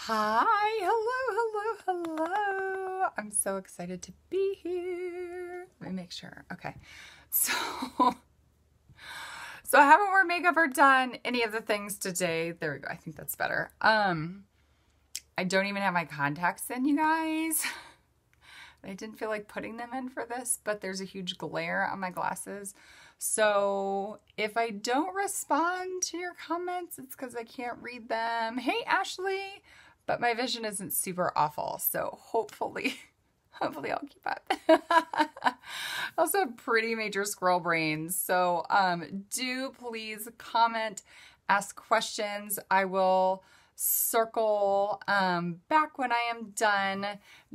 Hi, hello, hello, hello. I'm so excited to be here. Let me make sure. Okay. So, so I haven't worn makeup or done any of the things today. There we go. I think that's better. I don't even have my contacts in, you guys. I didn't feel like putting them in for this, but there's a huge glare on my glasses. So if I don't respond to your comments, it's because I can't read them. Hey, Ashley, but my vision isn't super awful. So hopefully I'll keep up. I also have pretty major squirrel brains. So do please comment, ask questions. I will circle back when I am done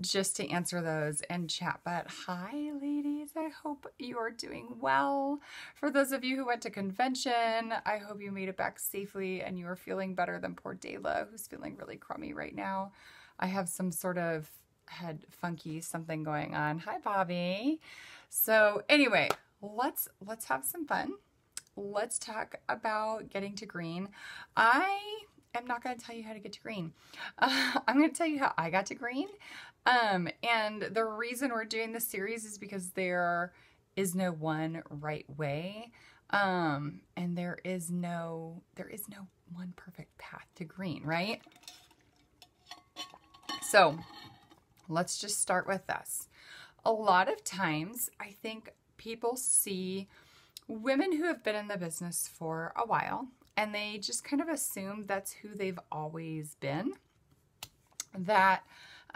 just to answer those and chat. But hi, ladies. I hope you are doing well. For those of you who went to convention, I hope you made it back safely and you are feeling better than poor Dayla, who's feeling really crummy right now. I have some sort of head funky something going on. Hi, Bobby. So anyway, let's have some fun. Let's talk about getting to green. I'm not going to tell you how to get to green. I'm going to tell you how I got to green. And the reason we're doing this series is because there is no one right way. And there is no one perfect path to green, right? So let's just start with this. A lot of times I think people see women who have been in the business for a while and they just kind of assume that's who they've always been. That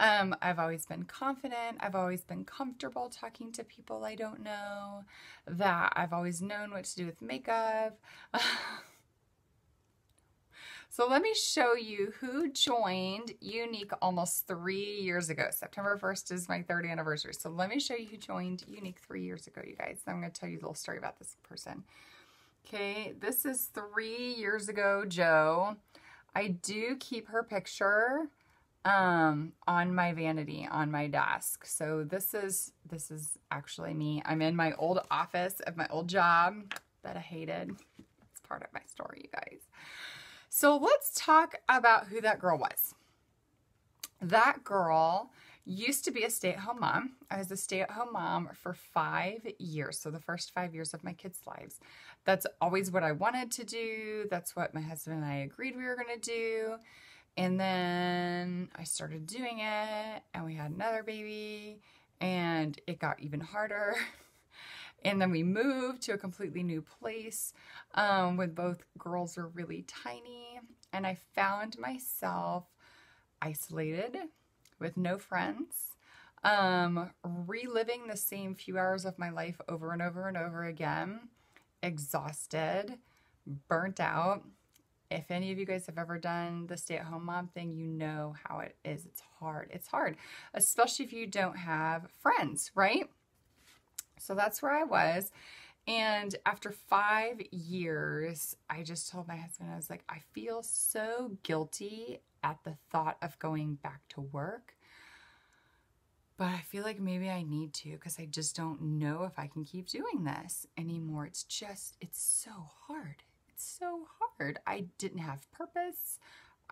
I've always been confident. I've always been comfortable talking to people I don't know. That I've always known what to do with makeup. So let me show you who joined Younique almost 3 years ago. September 1st is my 3rd anniversary. So let me show you who joined Younique 3 years ago, you guys. I'm going to tell you a little story about this person. Okay, this is 3 years ago, Joe. I do keep her picture on my vanity on my desk. So this is actually me. I'm in my old office at my old job that I hated. It's part of my story, you guys. So let's talk about who that girl was. That girl used to be a stay-at-home mom. I was a stay-at-home mom for 5 years. So the first 5 years of my kids' lives. That's always what I wanted to do. That's what my husband and I agreed we were going to do. And then I started doing it and we had another baby and it got even harder. And then we moved to a completely new place when both girls were really tiny. And I found myself isolated with no friends, reliving the same few hours of my life over and over and over again, exhausted, burnt out. If any of you guys have ever done the stay-at-home mom thing, you know how it is. It's hard. It's hard, especially if you don't have friends, right? So that's where I was. And after 5 years, I just told my husband, I was like, I feel so guilty at the thought of going back to work. But I feel like maybe I need to because I just don't know if I can keep doing this anymore. It's so hard. It's so hard. I didn't have purpose.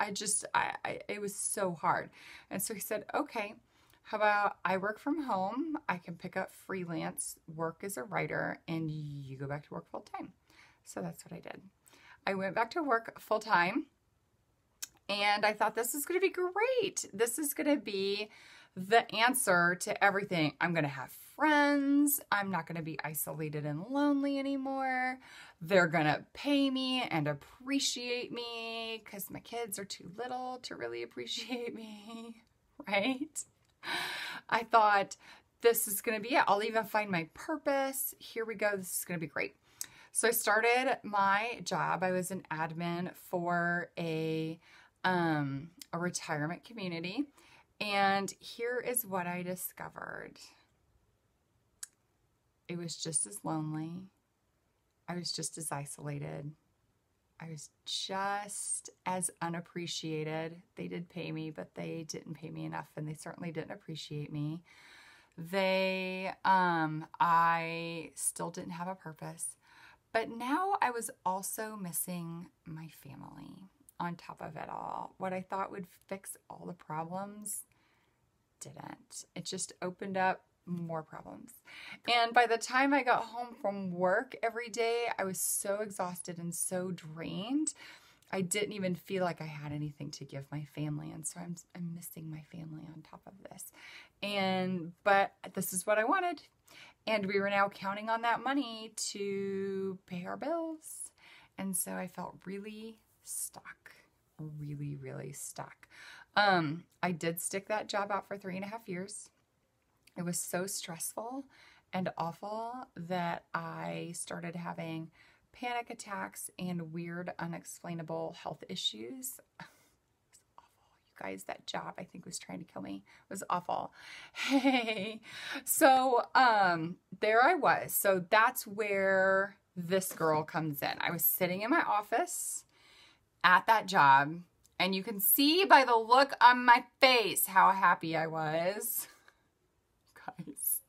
It was so hard. And so he said, okay, how about I work from home? I can pick up freelance work as a writer and you go back to work full time. So that's what I did. I went back to work full time and I thought this is going to be great. This is going to be the answer to everything. I'm going to have friends. I'm not going to be isolated and lonely anymore. They're going to pay me and appreciate me because my kids are too little to really appreciate me, right? I thought this is going to be it. I'll even find my purpose. Here we go. This is going to be great. So I started my job. I was an admin for a retirement community. And here is what I discovered. It was just as lonely. I was just as isolated. I was just as unappreciated. They did pay me, but they didn't pay me enough, and they certainly didn't appreciate me. I still didn't have a purpose. But now I was also missing my family. on top of it all. What I thought would fix all the problems didn't. It just opened up more problems. And by the time I got home from work every day, I was so exhausted and so drained. I didn't even feel like I had anything to give my family. And so I'm missing my family on top of this. But this is what I wanted. And we were now counting on that money to pay our bills. And so I felt really stuck, really, really stuck. I did stick that job out for 3.5 years. It was so stressful and awful that I started having panic attacks and weird, unexplainable health issues. It was awful. You guys, that job I think was trying to kill me. It was awful. Hey, so there I was. So that's where this girl comes in. I was sitting in my office at that job, and you can see by the look on my face how happy I was. Guys,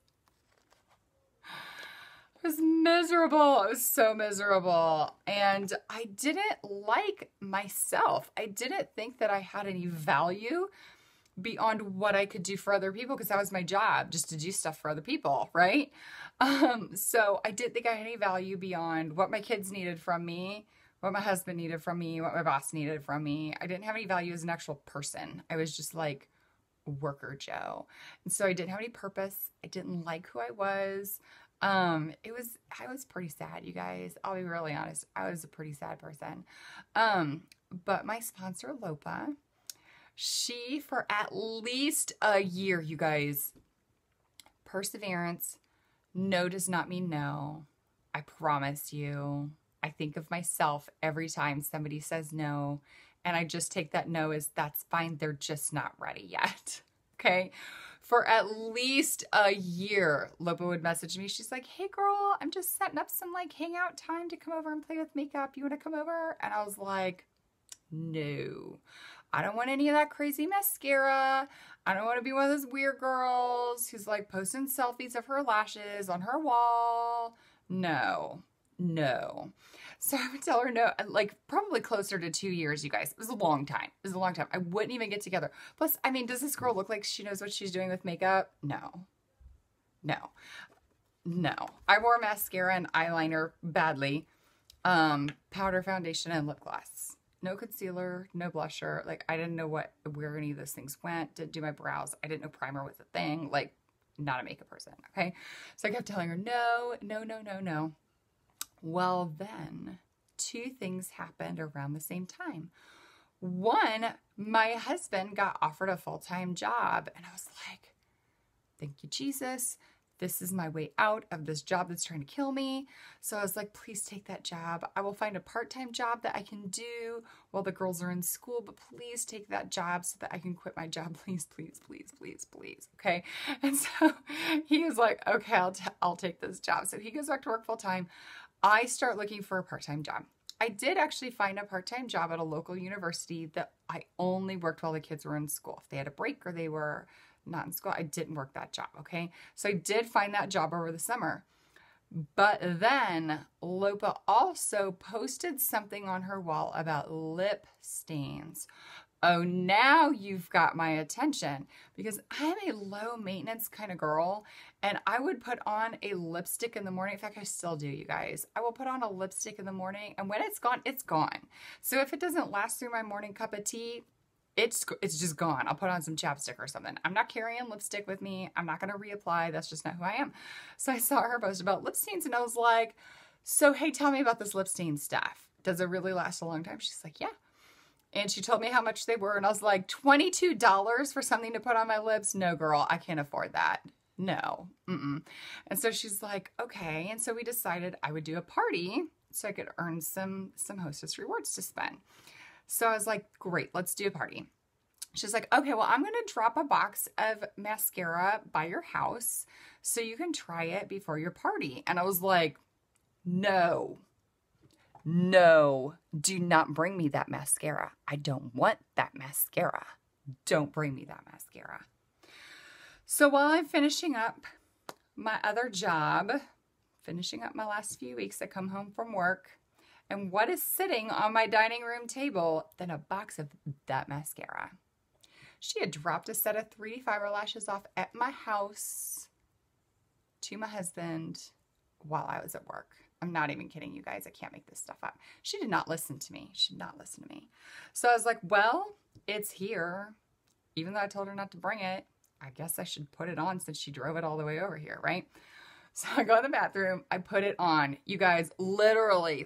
it was miserable. It was so miserable. And I didn't like myself. I didn't think that I had any value beyond what I could do for other people, because that was my job, just to do stuff for other people, right? So I didn't think I had any value beyond what my kids needed from me, what my husband needed from me, what my boss needed from me. I didn't have any value as an actual person. I was just like worker Joe. And so I didn't have any purpose. I didn't like who I was. I was pretty sad, you guys. I'll be really honest. I was a pretty sad person. But my sponsor, Lopa, she, for at least a year, you guys, perseverance, no does not mean no. I promise you. I think of myself every time somebody says no, and I just take that no as that's fine. They're just not ready yet. Okay. For at least a year, Lopa would message me. She's like, hey girl, I'm just setting up some like hangout time to come over and play with makeup. You want to come over? And I was like, no, I don't want any of that crazy mascara. I don't want to be one of those weird girls who's like posting selfies of her lashes on her wall. No. So I would tell her no, like probably closer to 2 years, you guys. It was a long time. I wouldn't even get together. Plus, I mean, does this girl look like she knows what she's doing with makeup? No. I wore mascara and eyeliner badly. Powder, foundation, and lip gloss. No concealer, no blusher. Like, I didn't know where any of those things went. Didn't do my brows. I didn't know primer was a thing. Like, not a makeup person, okay? So I kept telling her, no. Well, then 2 things happened around the same time. One, my husband got offered a full-time job, and I was like, thank you, Jesus. This is my way out of this job that's trying to kill me. So I was like, please take that job. I will find a part-time job that I can do while the girls are in school, but please take that job so that I can quit my job. Please. Okay. And so he was like, okay, I'll take this job. So he goes back to work full-time. I start looking for a part-time job. I did actually find a part-time job at a local university that I only worked while the kids were in school. If they had a break or they were not in school, I didn't work that job, okay? So I did find that job over the summer. But then Lopa also posted something on her wall about lip stains. Oh, now you've got my attention, because I'm a low maintenance kind of girl, and I would put on a lipstick in the morning. In fact, I still do, you guys. I will put on a lipstick in the morning, and when it's gone, it's gone. So if it doesn't last through my morning cup of tea, it's just gone. I'll put on some chapstick or something. I'm not carrying lipstick with me. I'm not going to reapply. That's just not who I am. So I saw her post about lip stains, and I was like, so hey, tell me about this lip stain stuff. Does it really last a long time? She's like, yeah. And she told me how much they were, and I was like, $22 for something to put on my lips? No, girl, I can't afford that. No. And so she's like, okay. And so we decided I would do a party so I could earn some Hostess rewards to spend. So I was like, great, let's do a party. She's like, okay, well, I'm going to drop a box of mascara by your house so you can try it before your party. And I was like, no, do not bring me that mascara. I don't want that mascara. Don't bring me that mascara. So while I'm finishing up my other job, finishing up my last few weeks, I come home from work, And what is sitting on my dining room table than a box of that mascara? She had dropped a set of 3D fiber lashes off at my house to my husband while I was at work. I'm not even kidding you guys. I can't make this stuff up. She did not listen to me. She did not listen to me. So I was like, well, it's here. Even though I told her not to bring it, I guess I should put it on since she drove it all the way over here, right? So I go in the bathroom. I put it on. You guys, literally,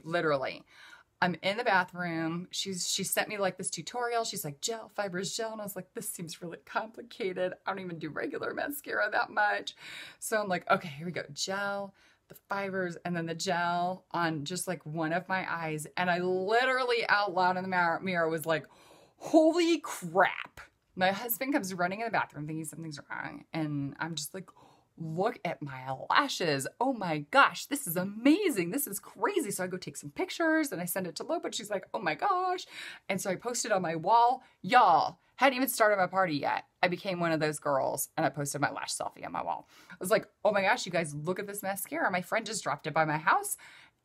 I'm in the bathroom. She sent me like this tutorial. She's like, gel, fibers, gel. And I was like, this seems really complicated. I don't even do regular mascara that much. So I'm like, okay, here we go. Gel, the fibers, and then the gel on just like one of my eyes. And I literally out loud in the mirror was like, holy crap. My husband comes running in the bathroom thinking something's wrong. And I'm just like, look at my lashes. Oh my gosh, this is amazing. This is crazy. So I go take some pictures and I send it to Lopa. She's like, oh my gosh. And so I posted on my wall. Y'all, hadn't even started my party yet. I became one of those girls and I posted my lash selfie on my wall. I was like, oh my gosh, you guys, look at this mascara. My friend just dropped it by my house.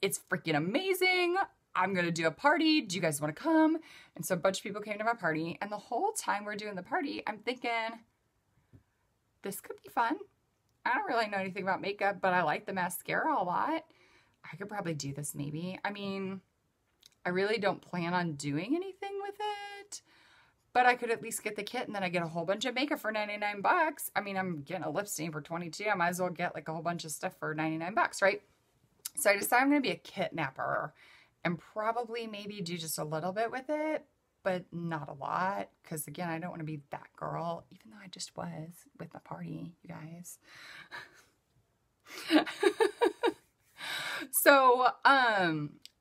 It's freaking amazing. I'm going to do a party. Do you guys want to come? And so a bunch of people came to my party. And the whole time we're doing the party, I'm thinking, this could be fun. I don't really know anything about makeup, but I like the mascara a lot. I could probably do this maybe. I mean, I really don't plan on doing anything with it, but I could at least get the kit and then I get a whole bunch of makeup for 99 bucks. I mean, I'm getting a lip stain for 22. I might as well get like a whole bunch of stuff for 99 bucks, right? So I decided I'm going to be a kit napper and probably maybe do just a little bit with it, but not a lot. Because again, I don't want to be that girl, even though I just was with my party, you guys. So,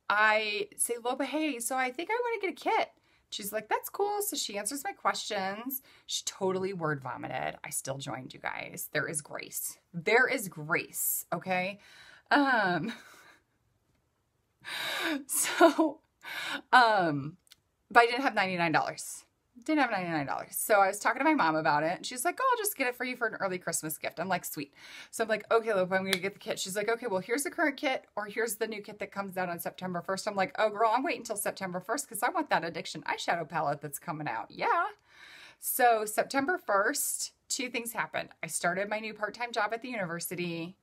I say, Lopa, hey, so I think I want to get a kit. She's like, that's cool. So she answers my questions. She totally word vomited. I still joined, you guys. There is grace. There is grace. Okay. But I didn't have $99. Didn't have $99. So I was talking to my mom about it. And she's like, oh, I'll just get it for you for an early Christmas gift. I'm like, sweet. So I'm like, okay, Lopa, I'm going to get the kit. She's like, okay, well, here's the current kit or here's the new kit that comes out on September 1st. I'm like, oh, girl, I'm waiting until September 1st because I want that Addiction eyeshadow palette that's coming out. Yeah. So September 1st, two things happened. I started my new part-time job at the university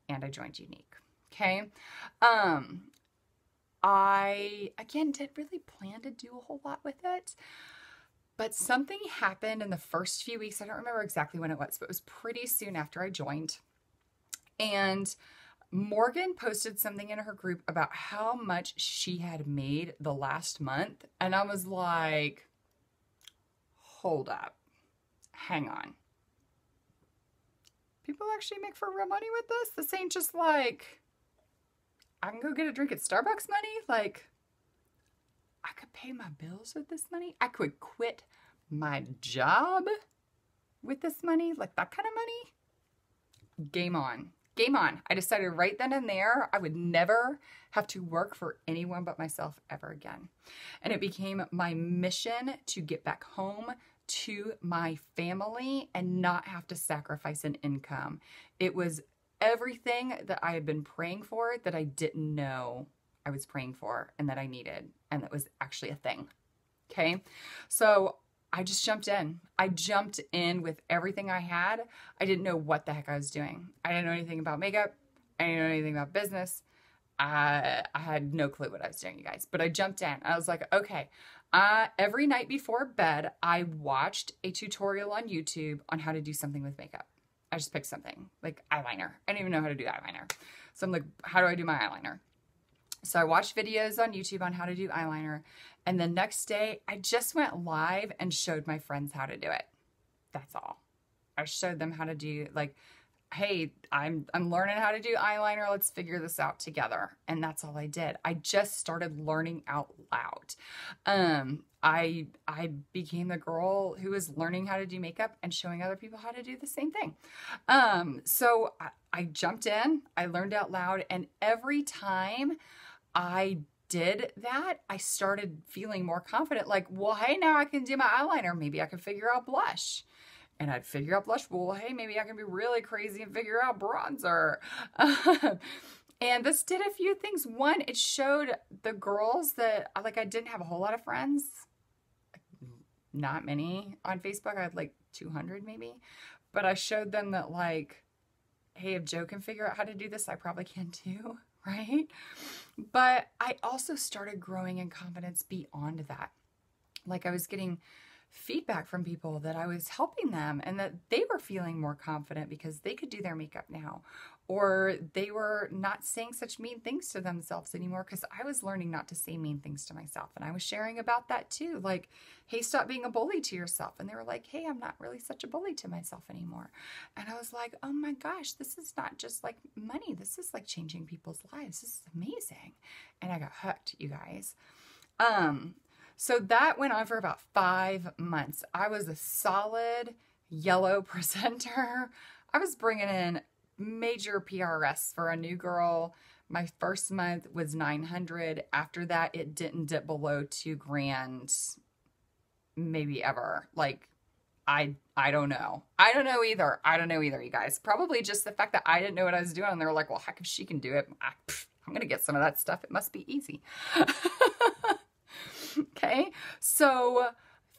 and I joined Younique. Okay. I, again, didn't really plan to do a whole lot with it, but something happened in the first few weeks. I don't remember exactly when it was, but it was pretty soon after I joined. And Morgan posted something in her group about how much she had made the last month. And I was like, hold up, hang on. People actually make for real money with this? This ain't just like, I can go get a drink at Starbucks money. Like, I could pay my bills with this money. I could quit my job with this money. Like that kind of money. Game on. Game on. I decided right then and there I would never have to work for anyone but myself ever again. And it became my mission to get back home to my family and not have to sacrifice an income. It was everything that I had been praying for that I didn't know I was praying for and that I needed, and that was actually a thing. Okay. So I just jumped in. I jumped in with everything I had. I didn't know what the heck I was doing. I didn't know anything about makeup. I didn't know anything about business. I had no clue what I was doing, you guys, but I jumped in. I was like, okay, every night before bed, I watched a tutorial on YouTube on how to do something with makeup. I just picked something like eyeliner. I didn't even know how to do eyeliner. So I'm like, how do I do my eyeliner? So I watched videos on YouTube on how to do eyeliner. And the next day I just went live and showed my friends how to do it. That's all. I showed them how to do, like, hey, I'm learning how to do eyeliner. Let's figure this out together. And that's all I did. I just started learning out loud. I became the girl who was learning how to do makeup and showing other people how to do the same thing. So I jumped in, I learned out loud, and every time I did that, I started feeling more confident. Like, well, hey, now I can do my eyeliner. Maybe I can figure out blush. And I'd figure out blush. Well, hey, maybe I can be really crazy and figure out bronzer. And this did a few things. One, it showed the girls that, like, I didn't have a whole lot of friends. Not many on Facebook. I had like 200 maybe. But I showed them that, like, hey, if Joe can figure out how to do this, I probably can too, right? But I also started growing in confidence beyond that. Like, I was getting feedback from people that I was helping them and that they were feeling more confident because they could do their makeup now, or they were not saying such mean things to themselves anymore because I was learning not to say mean things to myself. And I was sharing about that too. Like, hey, stop being a bully to yourself. And they were like, hey, I'm not really such a bully to myself anymore. And I was like, oh my gosh, this is not just like money. This is like changing people's lives. This is amazing. And I got hooked, you guys. So that went on for about 5 months. I was a solid yellow presenter. I was bringing in major PRS for a new girl. My first month was 900. After that, it didn't dip below $2,000, maybe ever. Like, I don't know. I don't know either. I don't know either, you guys. Probably just the fact that I didn't know what I was doing. And they were like, well, heck, if she can do it, I'm going to get some of that stuff. It must be easy. Okay, so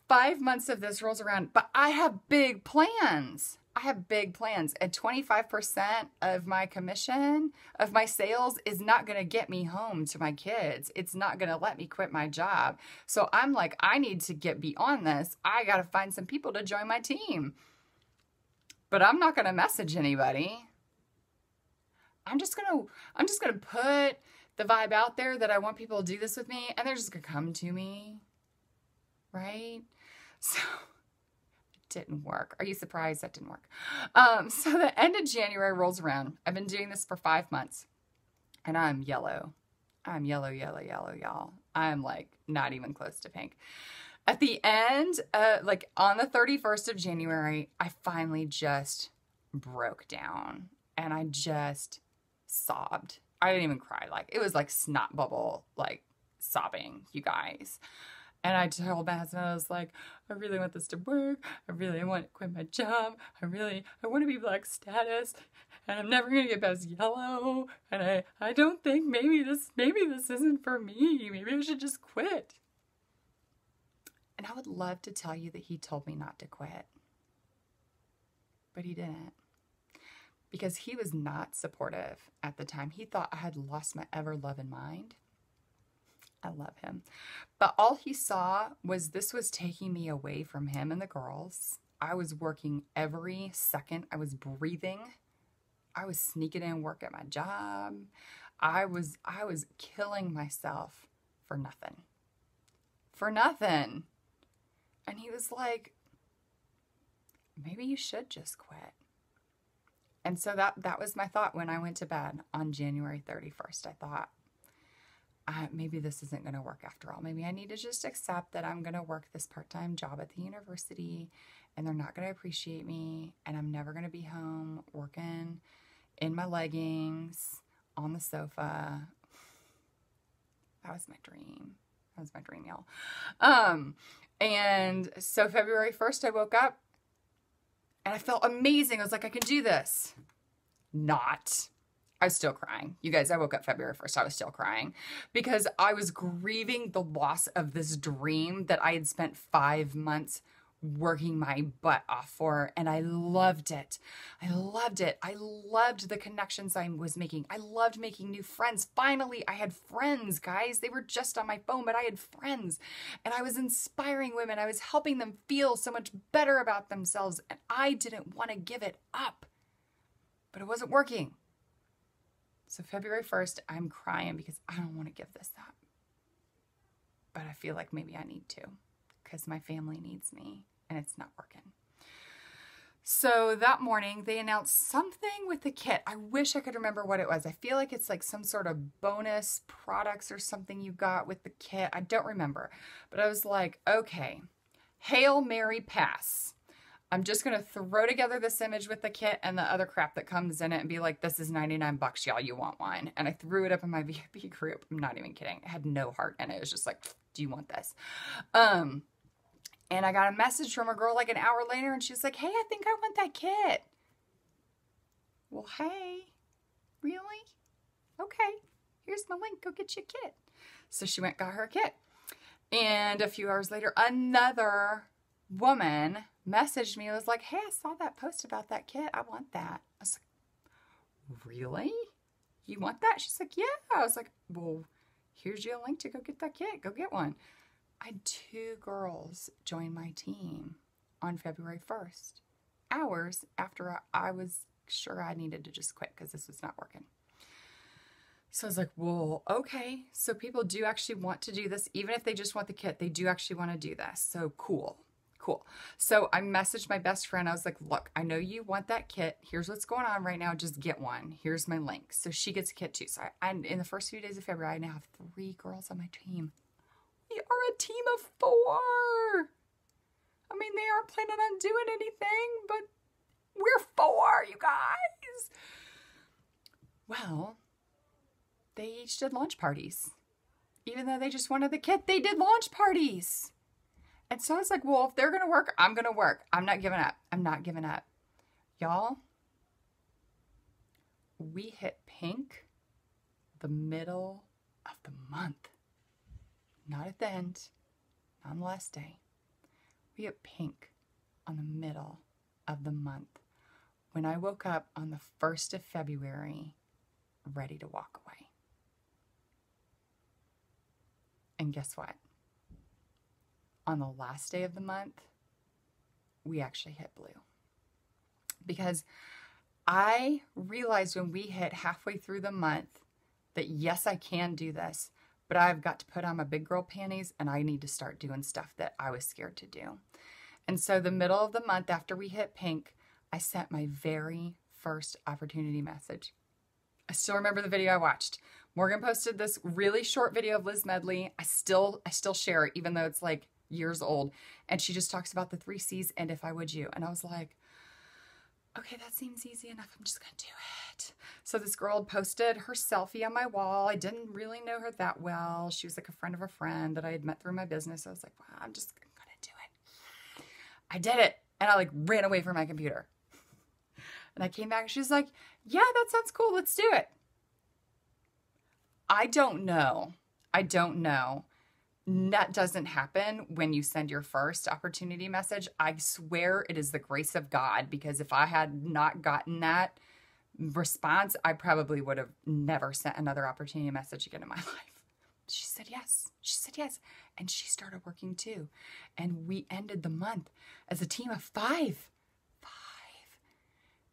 5 months of this rolls around, but I have big plans. I have big plans, and 25% of my commission, of my sales, is not going to get me home to my kids. It's not going to let me quit my job. So I'm like, I need to get beyond this. I got to find some people to join my team. But I'm not going to message anybody. I'm just going to put the vibe out there that I want people to do this with me, and they're just gonna come to me, right? So it didn't work. Are you surprised that didn't work? So the end of January rolls around. I've been doing this for 5 months, and I'm yellow. I'm yellow, yellow, yellow, y'all. I'm like not even close to pink. At the end, like on the 31st of January, I finally just broke down, and I just sobbed. I didn't even cry. Like, it was like snot bubble, like sobbing, you guys. And I told my husband, I was like, I really want this to work. I really want to quit my job. I want to be black status, and I'm never going to get past yellow. And I don't think maybe this isn't for me. Maybe I should just quit. And I would love to tell you that he told me not to quit, but he didn't. Because he was not supportive at the time. He thought I had lost my ever-loving mind. I love him. But all he saw was this was taking me away from him and the girls. I was working every second. I was breathing. I was sneaking in work at my job. I was killing myself for nothing. For nothing. And he was like, maybe you should just quit. And so that was my thought when I went to bed on January 31st. I thought, maybe this isn't going to work after all. Maybe I need to just accept that I'm going to work this part-time job at the university, and they're not going to appreciate me, and I'm never going to be home working in my leggings on the sofa. That was my dream. That was my dream, y'all. And so February 1st, I woke up, and I felt amazing. I was like, I can do this. Not. I was still crying. You guys, I woke up February 1st. I was still crying because I was grieving the loss of this dream that I had spent 5 months working my butt off for. And I loved it. I loved it. I loved the connections I was making. I loved making new friends. Finally, I had friends, guys. They were just on my phone, but I had friends. And I was inspiring women. I was helping them feel so much better about themselves. And I didn't want to give it up. But it wasn't working. So February 1st, I'm crying because I don't want to give this up. But I feel like maybe I need to because my family needs me and it's not working. So that morning, they announced something with the kit. I wish I could remember what it was. I feel like it's like some sort of bonus products or something you got with the kit. I don't remember. But I was like, okay, Hail Mary Pass. I'm just going to throw together this image with the kit and the other crap that comes in it and be like, this is $99, y'all. You want one? And I threw it up in my VIP group. I'm not even kidding. It had no heart in it. It was just like, do you want this? And I got a message from a girl like an hour later, and she's like, hey, I think I want that kit. Well, hey, really? Okay, here's my link. Go get you a kit. So she went, got her a kit. And a few hours later, another woman messaged me and was like, hey, I saw that post about that kit. I want that. I was like, really? You want that? She's like, yeah. I was like, well, here's your link to go get that kit. Go get one. I had 2 girls join my team on February 1st, hours after I was sure I needed to just quit because this was not working. So I was like, well, okay. So people do actually want to do this. Even if they just want the kit, they do actually want to do this. So cool. Cool. So I messaged my best friend. I was like, look, I know you want that kit. Here's what's going on right now. Just get one. Here's my link. So she gets a kit too. So and in the first few days of February, I now have 3 girls on my team. We are a team of 4. I mean, they aren't planning on doing anything, but we're 4, you guys. Well, they each did launch parties. Even though they just wanted the kit, they did launch parties. And so I was like, well, if they're going to work, I'm going to work. I'm not giving up. I'm not giving up. Y'all, we hit pink the middle of the month. Not at the end, not on the last day. We hit pink on the middle of the month when I woke up on the 1st of February, ready to walk away. And guess what? On the last day of the month, we actually hit blue. Because I realized when we hit halfway through the month that yes, I can do this, but I've got to put on my big girl panties and I need to start doing stuff that I was scared to do. And so the middle of the month after we hit pink, I sent my very first opportunity message. I still remember the video I watched. Morgan posted this really short video of Liz Medley. I still share it, even though it's like years old. And she just talks about the 3 C's and if I would you. And I was like, okay, that seems easy enough. I'm just going to do it. So this girl had posted her selfie on my wall. I didn't really know her that well. She was like a friend of a friend that I had met through my business. I was like, wow, I'm just going to do it. I did it. And I like ran away from my computer. And I came back and she was like, yeah, that sounds cool. Let's do it. I don't know. That doesn't happen when you send your first opportunity message. I swear it is the grace of God, because if I had not gotten that response, I probably would have never sent another opportunity message again in my life. She said yes. And she started working too. And we ended the month as a team of 5.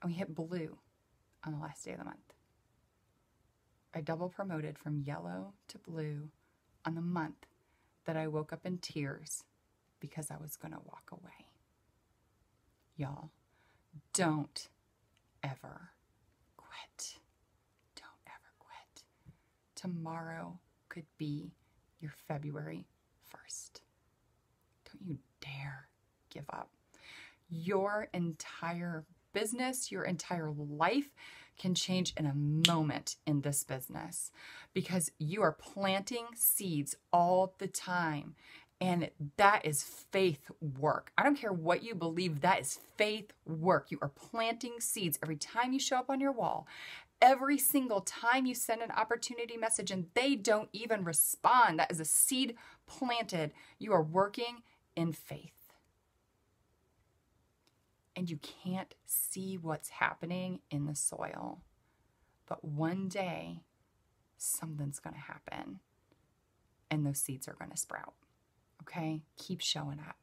And we hit blue on the last day of the month. I double promoted from yellow to blue on the month that I woke up in tears because I was going to walk away. Y'all, don't ever quit. Don't ever quit. Tomorrow could be your February 1st. Don't you dare give up. Your entire business, your entire life can change in a moment in this business, because you are planting seeds all the time. And that is faith work. I don't care what you believe, that is faith work. You are planting seeds every time you show up on your wall, every single time you send an opportunity message and they don't even respond. That is a seed planted. You are working in faith. And you can't see what's happening in the soil. But one day, something's going to happen. And those seeds are going to sprout. Okay? Keep showing up.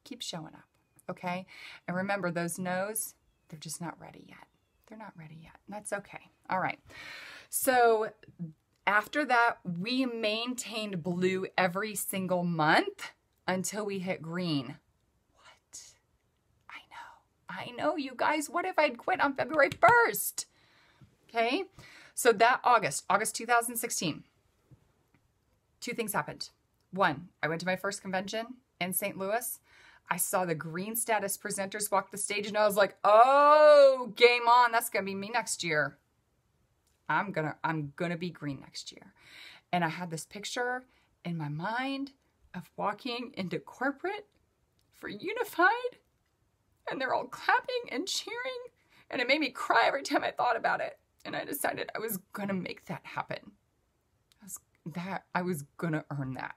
Keep showing up. Okay? And remember, those no's, they're just not ready yet. They're not ready yet. And that's okay. All right. So after that, we maintained blue every single month until we hit green. I know, you guys. What if I'd quit on February 1st? Okay. So that August 2016, 2 things happened. 1, I went to my first convention in St. Louis. I saw the green status presenters walk the stage and I was like, oh, game on. That's going to be me next year. I'm going to be green next year. And I had this picture in my mind of walking into corporate for Unified. And they're all clapping and cheering. And it made me cry every time I thought about it. And I decided I was going to make that happen. I was going to earn that.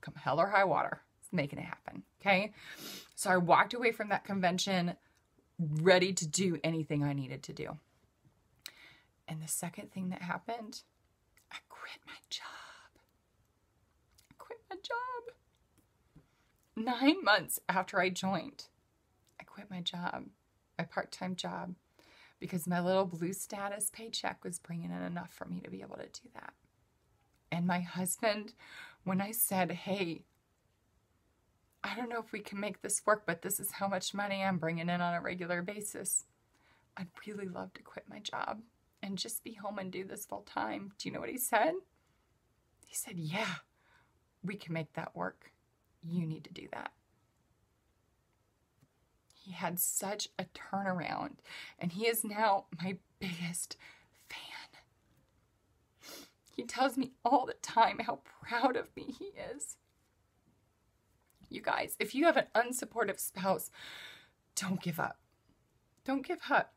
Come hell or high water, it's making it happen. Okay. So I walked away from that convention ready to do anything I needed to do. And the second thing that happened, I quit my job. 9 months after I joined, I quit my job, my part-time job, because my little blue status paycheck was bringing in enough for me to be able to do that. And my husband, when I said, hey, I don't know if we can make this work, but this is how much money I'm bringing in on a regular basis, I'd really love to quit my job and just be home and do this full time. Do you know what he said? He said, yeah, we can make that work. You need to do that. He had such a turnaround, and he is now my biggest fan. He tells me all the time how proud of me he is. You guys, if you have an unsupportive spouse, don't give up. Don't give up.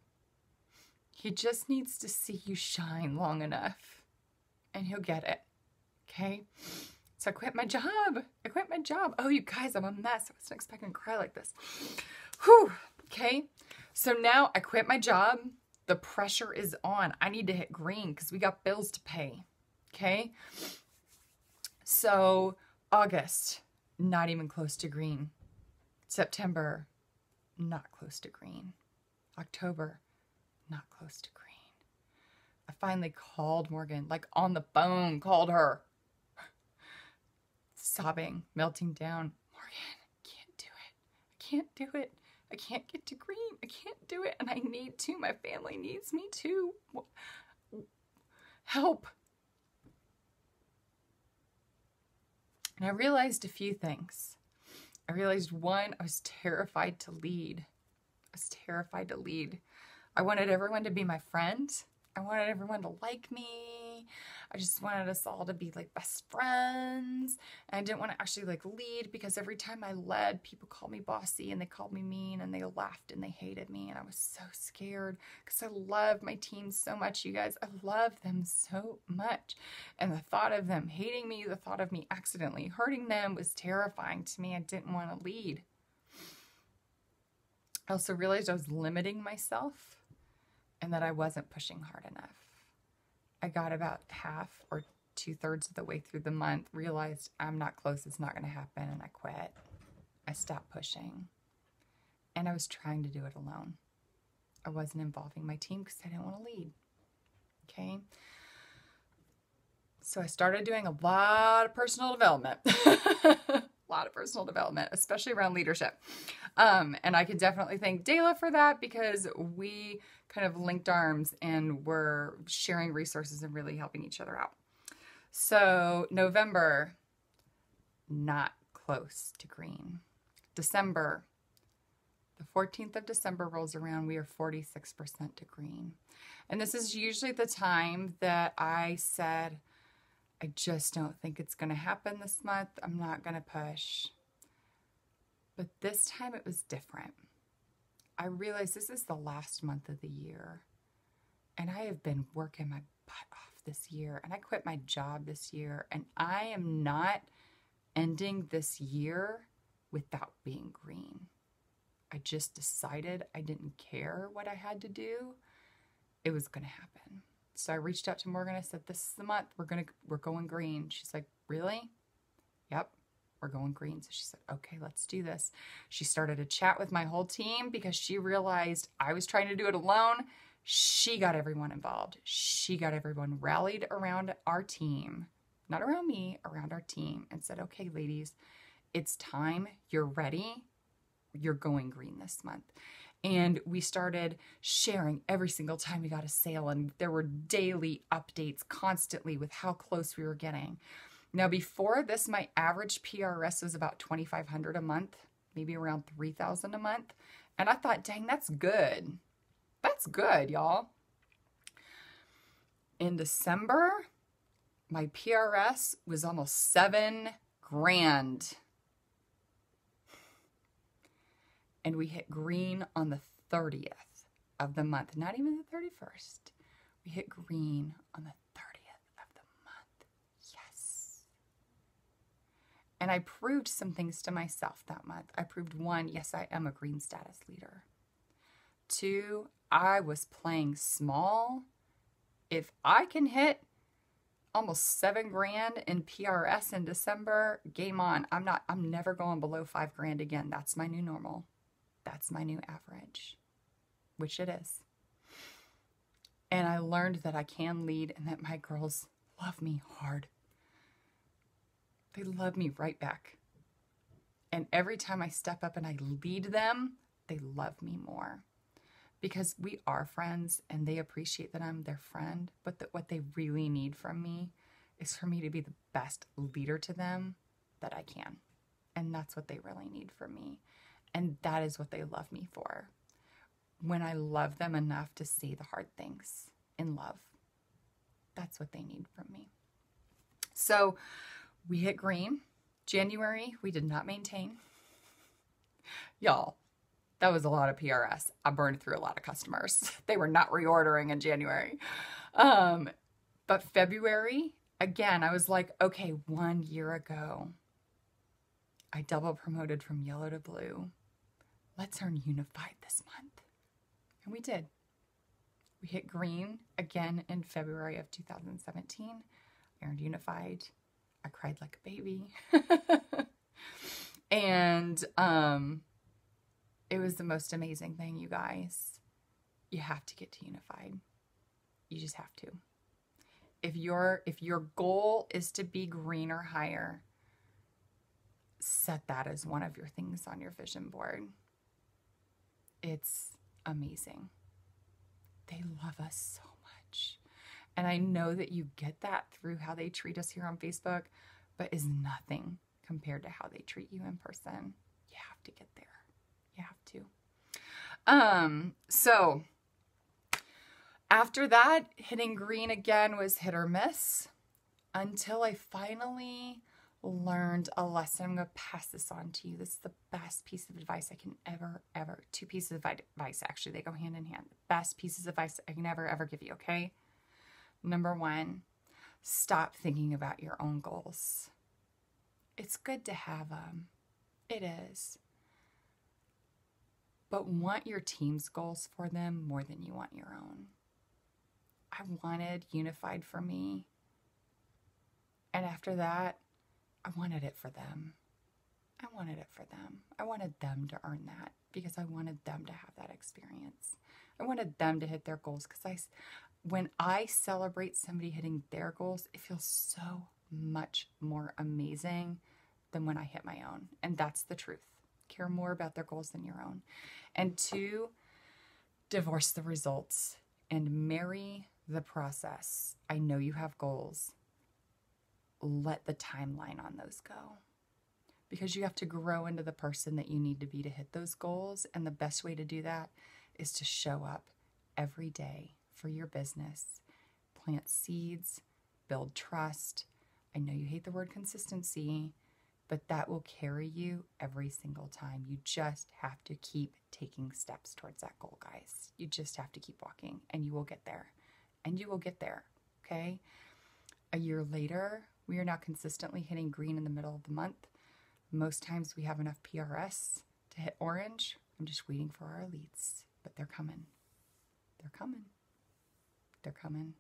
He just needs to see you shine long enough, and he'll get it. Okay? So I quit my job. Oh, you guys, I'm a mess. I wasn't expecting to cry like this. Whew. Okay? So now I quit my job. The pressure is on. I need to hit green because we got bills to pay. Okay? So August, not even close to green. September, not close to green. October, not close to green. I finally called Morgan, like on the phone, called her. Sobbing, melting down. Morgan, I can't do it. I can't do it. I can't get to green. I can't do it. And I need to. My family needs me too. Help. And I realized a few things. I realized, one, I was terrified to lead. I wanted everyone to be my friend. I wanted everyone to like me. I just wanted us all to be like best friends. And I didn't want to actually like lead, because every time I led, people called me bossy and they called me mean and they laughed and they hated me. And I was so scared because I love my team so much, you guys. I love them so much. And the thought of them hating me, the thought of me accidentally hurting them was terrifying to me. I didn't want to lead. I also realized I was limiting myself and that I wasn't pushing hard enough. I got about half or 2/3 of the way through the month, realized I'm not close, it's not going to happen, and I quit. I stopped pushing. And I was trying to do it alone. I wasn't involving my team because I didn't want to lead. Okay? So I started doing a lot of personal development. Especially around leadership. And I could definitely thank Dayla for that, because we kind of linked arms and were sharing resources and really helping each other out. So November, not close to green. December, the 14th of December rolls around, we are 46% to green. And this is usually the time that I said, I just don't think it's going to happen this month. I'm not going to push. But this time it was different. I realized this is the last month of the year. And I have been working my butt off this year. And I quit my job this year. And I am not ending this year without being green. I just decided I didn't care what I had to do. It was going to happen. So I reached out to Morgan. I said, this is the month. We're going green. She's like, really? Yep, we're going green. So she said, okay, let's do this. She started a chat with my whole team because she realized I was trying to do it alone. She got everyone involved. She got everyone rallied around our team, not around me, around our team, and said, okay, ladies, it's time. You're ready. You're going green this month. And we started sharing every single time we got a sale. And there were daily updates constantly with how close we were getting. Now, before this, my average PRS was about $2,500 a month, maybe around $3,000 a month. And I thought, dang, that's good. That's good, y'all. In December, my PRS was almost $7,000. And we hit green on the 30th of the month, not even the 31st. We hit green on the 30th of the month. Yes. And I proved some things to myself that month. I proved, 1, yes, I am a green status leader. 2, I was playing small. If I can hit almost $7,000 in PRS in December, game on. I'm never going below $5,000 again. That's my new normal. That's my new average, which it is. And I learned that I can lead and that my girls love me hard. They love me right back. And every time I step up and I lead them, they love me more. Because we are friends and they appreciate that I'm their friend, but that what they really need from me is for me to be the best leader to them that I can. And that's what they really need from me. And that is what they love me for. When I love them enough to say the hard things in love, that's what they need from me. So we hit green. January, we did not maintain. Y'all, that was a lot of PRS. I burned through a lot of customers. They were not reordering in January. But February, again, I was like, okay, 1 year ago, I double promoted from yellow to blue. Let's earn unified this month. And we did. We hit green again in February of 2017. I earned unified. I cried like a baby. And it was the most amazing thing, you guys. You have to get to unified. You just have to. If your goal is to be green or higher, set that as one of your things on your vision board. It's amazing. They love us so much. And I know that you get that through how they treat us here on Facebook, but is nothing compared to how they treat you in person. You have to get there. You have to. So after that, hitting green again was hit or miss until I finally learned a lesson. I'm going to pass this on to you. This is the best piece of advice I can ever, 2 pieces of advice, actually, they go hand in hand. The best pieces of advice I can ever give you, okay? Number 1, stop thinking about your own goals. It's good to have them. It is. But want your team's goals for them more than you want your own. I wanted unified for me. And after that, I wanted it for them. I wanted it for them. I wanted them to earn that because I wanted them to have that experience. I wanted them to hit their goals because when I celebrate somebody hitting their goals, it feels so much more amazing than when I hit my own. And that's the truth. Care more about their goals than your own. And 2, divorce the results and marry the process. I know you have goals. Let the timeline on those go. Because you have to grow into the person that you need to be to hit those goals. And the best way to do that is to show up every day for your business. Plant seeds, build trust. I know you hate the word consistency, but that will carry you every single time. You just have to keep taking steps towards that goal, guys. You just have to keep walking and you will get there. And you will get there, okay? A year later, we are now consistently hitting green in the middle of the month. Most times we have enough PRS to hit orange. I'm just waiting for our leads, but they're coming. They're coming. They're coming.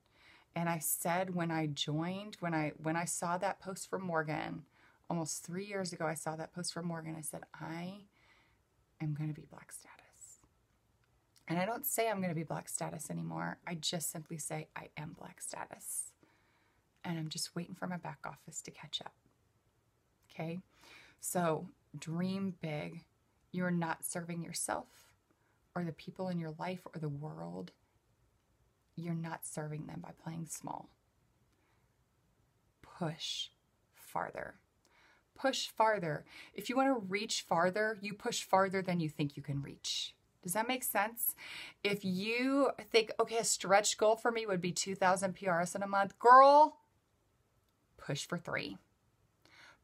And I said when I joined, when I saw that post from Morgan, almost 3 years ago, I saw that post from Morgan. I said, I am going to be Black status. And I don't say I'm going to be Black status anymore. I just simply say I am Black status. And I'm just waiting for my back office to catch up. Okay? So dream big. You're not serving yourself or the people in your life or the world. You're not serving them by playing small. Push farther. Push farther. If you want to reach farther, you push farther than you think you can reach. Does that make sense? If you think, okay, a stretch goal for me would be 2,000 PRS in a month, girl, push for 3.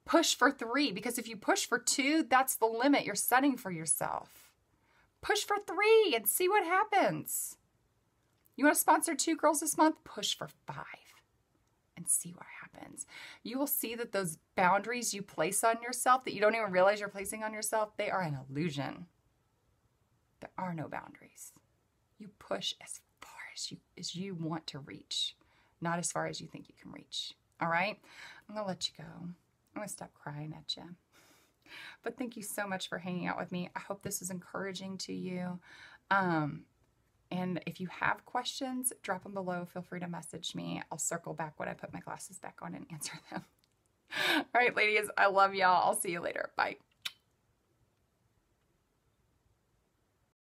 Push for 3, because if you push for 2, that's the limit you're setting for yourself. Push for 3 and see what happens. You want to sponsor 2 girls this month? Push for 5 and see what happens. You will see that those boundaries you place on yourself that you don't even realize you're placing on yourself, they are an illusion. There are no boundaries. You push as far as you want to reach, not as far as you think you can reach. All right? I'm going to let you go. I'm going to stop crying at you. But thank you so much for hanging out with me. I hope this is encouraging to you. And if you have questions, drop them below. Feel free to message me. I'll circle back when I put my glasses back on and answer them. All right, ladies, I love y'all. I'll see you later. Bye.